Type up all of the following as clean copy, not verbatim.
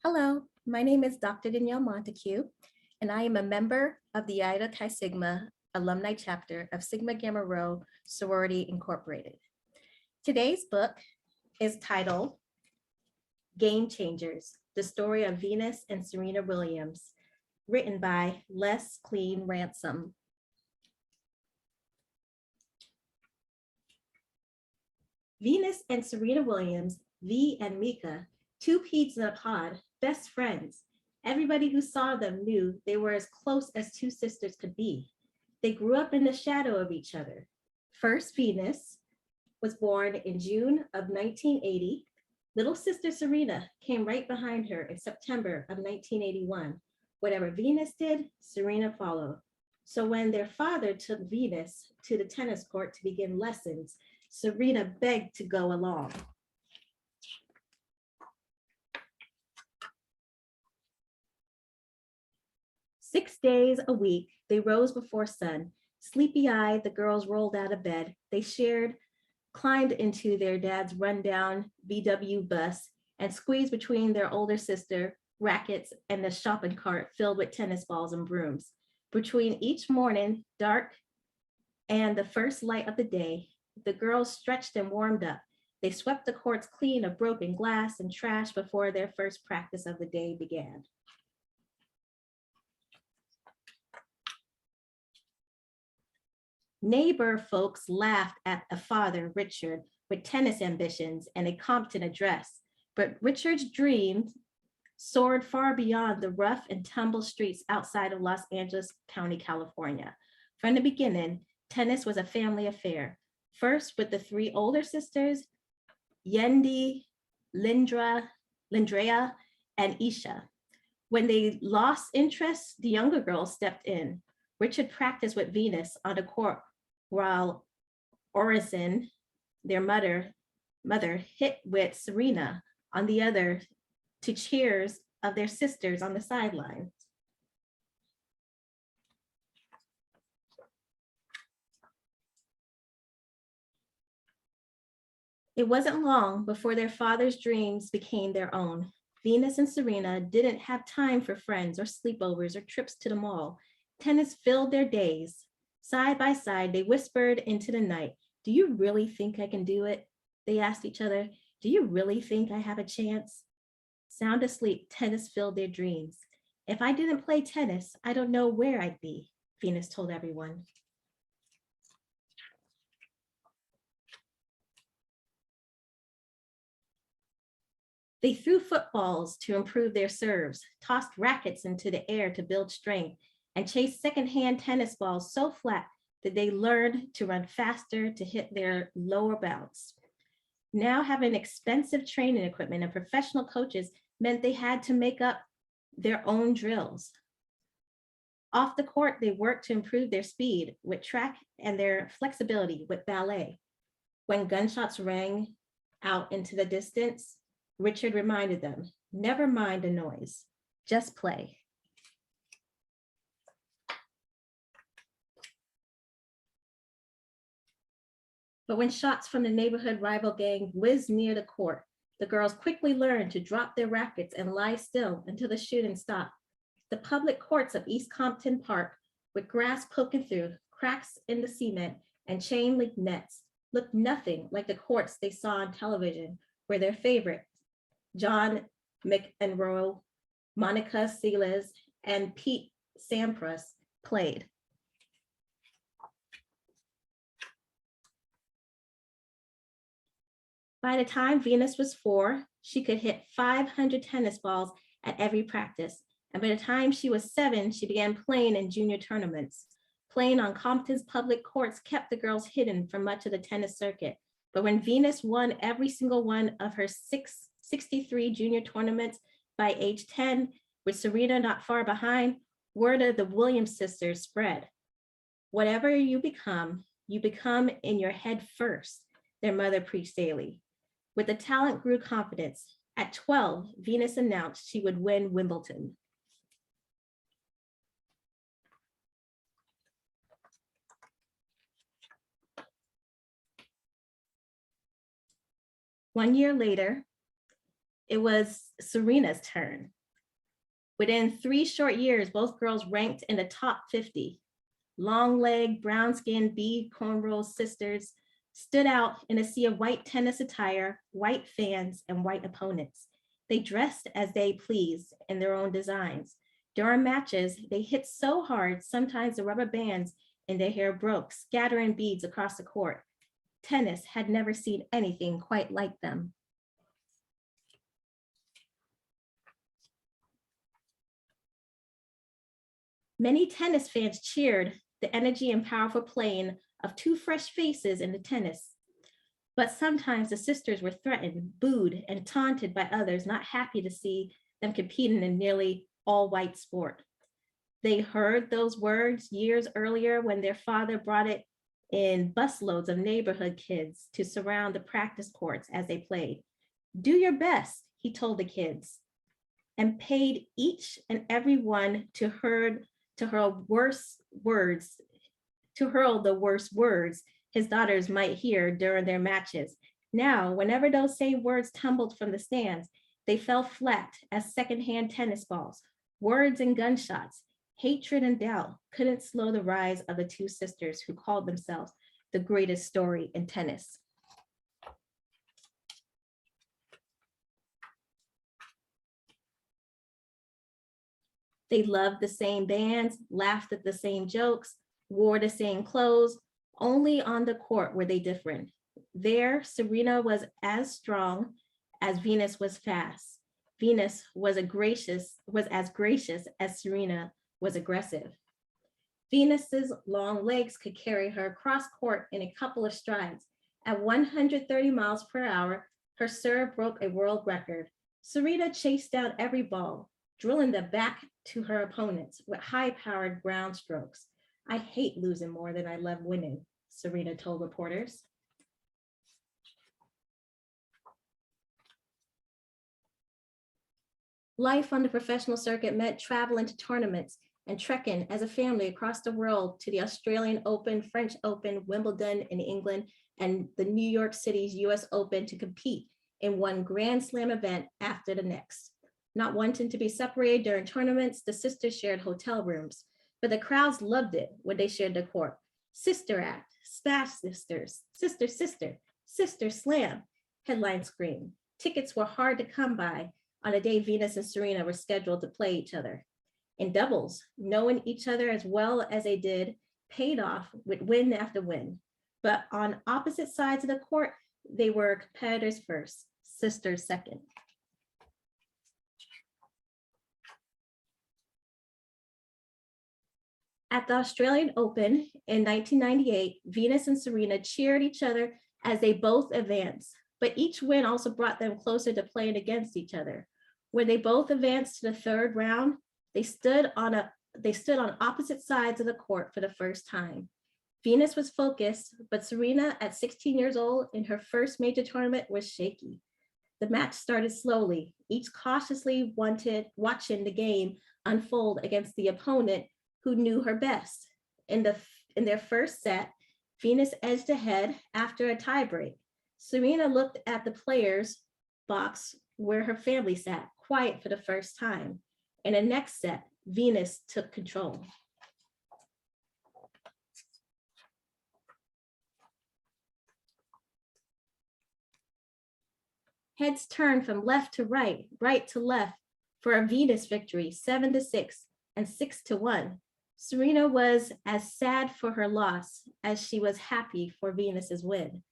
Hello, my name is Dr. Danielle Montague, and I am a member of the Iota Chi Sigma alumni chapter of Sigma Gamma Rho Sorority Incorporated. Today's book is titled Game Changers, the story of Venus and Serena Williams, written by Cline-Ransome. Venus and Serena Williams, V and Mika, two peas in a pod, best friends. Everybody who saw them knew they were as close as two sisters could be. They grew up in the shadow of each other. First, Venus was born in June of 1980. Little sister Serena came right behind her in September of 1981. Whatever Venus did, Serena followed. So when their father took Venus to the tennis court to begin lessons, Serena begged to go along. Six days a week, they rose before sun. Sleepy-eyed, the girls rolled out of bed. They climbed into their dad's rundown VW bus and squeezed between their older sister, rackets, and the shopping cart filled with tennis balls and brooms. Between each morning, dark, and the first light of the day, the girls stretched and warmed up. They swept the courts clean of broken glass and trash before their first practice of the day began. Neighbor folks laughed at a father, Richard, with tennis ambitions and a Compton address, but Richard's dreams soared far beyond the rough and tumble streets outside of Los Angeles County, California. From the beginning, tennis was a family affair. First with the three older sisters, Yendi, Lindrea, and Isha. When they lost interest, the younger girls stepped in. Richard practiced with Venus on the court while Orison, their mother, hit with Serena on the other to cheers of their sisters on the sidelines. It wasn't long before their father's dreams became their own. Venus and Serena didn't have time for friends or sleepovers or trips to the mall. Tennis filled their days. Side by side, they whispered into the night, "Do you really think I can do it?" They asked each other, "Do you really think I have a chance?" Sound asleep, tennis filled their dreams. "If I didn't play tennis, I don't know where I'd be," Venus told everyone. They threw footballs to improve their serves, tossed rackets into the air to build strength, and chased secondhand tennis balls so flat that they learned to run faster to hit their lower bounce. Now having expensive training equipment and professional coaches meant they had to make up their own drills. Off the court, they worked to improve their speed with track and their flexibility with ballet. When gunshots rang out into the distance, Richard reminded them, "Never mind the noise, just play." But when shots from the neighborhood rival gang whizzed near the court, the girls quickly learned to drop their rackets and lie still until the shooting stopped. The public courts of East Compton Park, with grass poking through, cracks in the cement, and chain link nets, looked nothing like the courts they saw on television, where their favorite, John McEnroe, Monica Seles, and Pete Sampras played. By the time Venus was 4, she could hit 500 tennis balls at every practice. And by the time she was 7, she began playing in junior tournaments. Playing on Compton's public courts kept the girls hidden from much of the tennis circuit. But when Venus won every single one of her 63 junior tournaments by age 10, with Serena not far behind, word of the Williams sisters spread. "Whatever you become in your head first," their mother preached daily. With the talent grew confidence. At 12, Venus announced she would win Wimbledon. One year later, it was Serena's turn. Within 3 short years, both girls ranked in the top 50. Long-legged, brown-skinned, bead cornrow sisters stood out in a sea of white tennis attire, white fans, and white opponents. They dressed as they pleased in their own designs. During matches, they hit so hard, sometimes the rubber bands in their hair broke, scattering beads across the court. Tennis had never seen anything quite like them. Many tennis fans cheered the energy and powerful playing of 2 fresh faces in the tennis. But sometimes the sisters were threatened, booed, and taunted by others not happy to see them competing in nearly all-white sport. They heard those words years earlier when their father brought it in busloads of neighborhood kids to surround the practice courts as they played. Do your best, he told the kids, and paid each and every one to hurl the worst words his daughters might hear during their matches. Now, whenever those same words tumbled from the stands, they fell flat as secondhand tennis balls. Words and gunshots, hatred and doubt couldn't slow the rise of the 2 sisters who called themselves the greatest story in tennis. They loved the same bands, laughed at the same jokes, wore the same clothes. Only on the court were they different. There, Serena was as strong as Venus was fast. Venus was as gracious as Serena was aggressive. Venus's long legs could carry her across court in a couple of strides. At 130 miles per hour, her serve broke a world record. Serena chased down every ball, drilling them back to her opponents with high-powered ground strokes. I hate losing more than I love winning, Serena told reporters. Life on the professional circuit meant traveling to tournaments and trekking as a family across the world to the Australian Open, French Open, Wimbledon in England, and the New York City's US Open to compete in one Grand Slam event after the next. Not wanting to be separated during tournaments, the sisters shared hotel rooms, but the crowds loved it when they shared the court. Sister act, smash sisters, sister, sister, sister slam, headline screamed. Tickets were hard to come by on the day Venus and Serena were scheduled to play each other. In doubles, knowing each other as well as they did paid off with win after win. But on opposite sides of the court, they were competitors first, sisters second. At the Australian Open in 1998, Venus and Serena cheered each other as they both advanced, but each win also brought them closer to playing against each other. When they both advanced to the 3rd round, they stood on opposite sides of the court for the first time. Venus was focused, but Serena, at 16 years old in her first major tournament, was shaky. The match started slowly, each cautiously watching the game unfold against the opponent who knew her best. In their first set, Venus edged ahead after a tiebreak. Serena looked at the players' box where her family sat, quiet for the first time. In the next set, Venus took control. Heads turned from left to right, right to left for a Venus victory, 7-6 and 6-1. Serena was as sad for her loss as she was happy for Venus's win.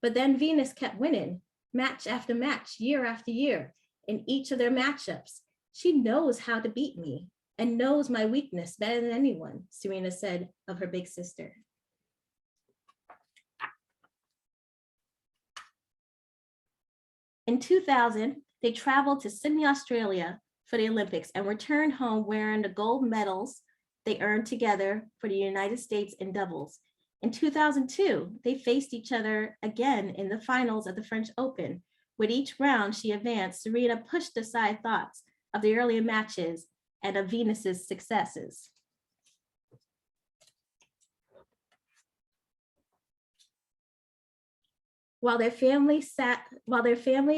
But then Venus kept winning, match after match, year after year, in each of their matchups. She knows how to beat me and knows my weakness better than anyone, Serena said of her big sister. In 2000, they traveled to Sydney, Australia for the Olympics and returned home wearing the gold medals they earned together for the United States in doubles. In 2002, they faced each other again in the finals of the French Open. With each round she advanced, Serena pushed aside thoughts of the earlier matches and of Venus's successes. While their family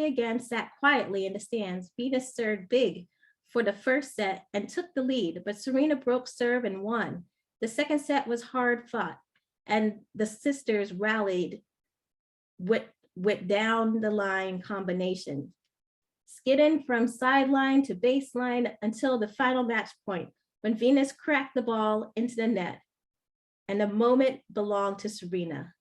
again sat quietly in the stands, Venus served big for the first set and took the lead, but Serena broke serve and won. The second set was hard fought, and the sisters rallied with down the line combination, skidding from sideline to baseline until the final match point when Venus cracked the ball into the net, and the moment belonged to Serena.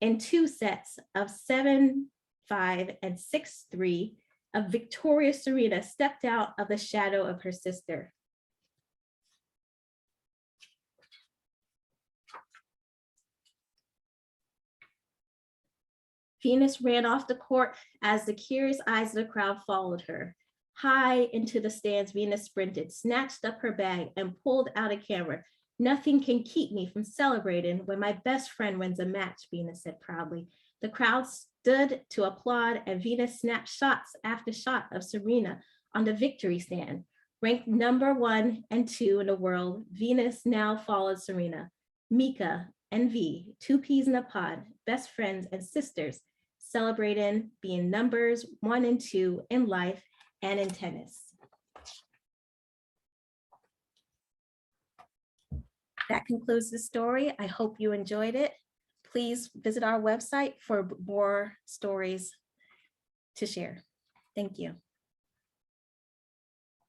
In 2 sets of 7-5 and 6-3, a victorious Serena stepped out of the shadow of her sister. Venus ran off the court as the curious eyes of the crowd followed her. High into the stands, Venus sprinted, snatched up her bag, and pulled out a camera. "Nothing can keep me from celebrating when my best friend wins a match," Venus said proudly. The crowd stood to applaud, and Venus snapped shots after shot of Serena on the victory stand. Ranked number 1 and 2 in the world, Venus now followed Serena. Mika and V, 2 peas in a pod, best friends and sisters, celebrating being numbers 1 and 2 in life and in tennis. That concludes the story. I hope you enjoyed it. Please visit our website for more stories to share. Thank you.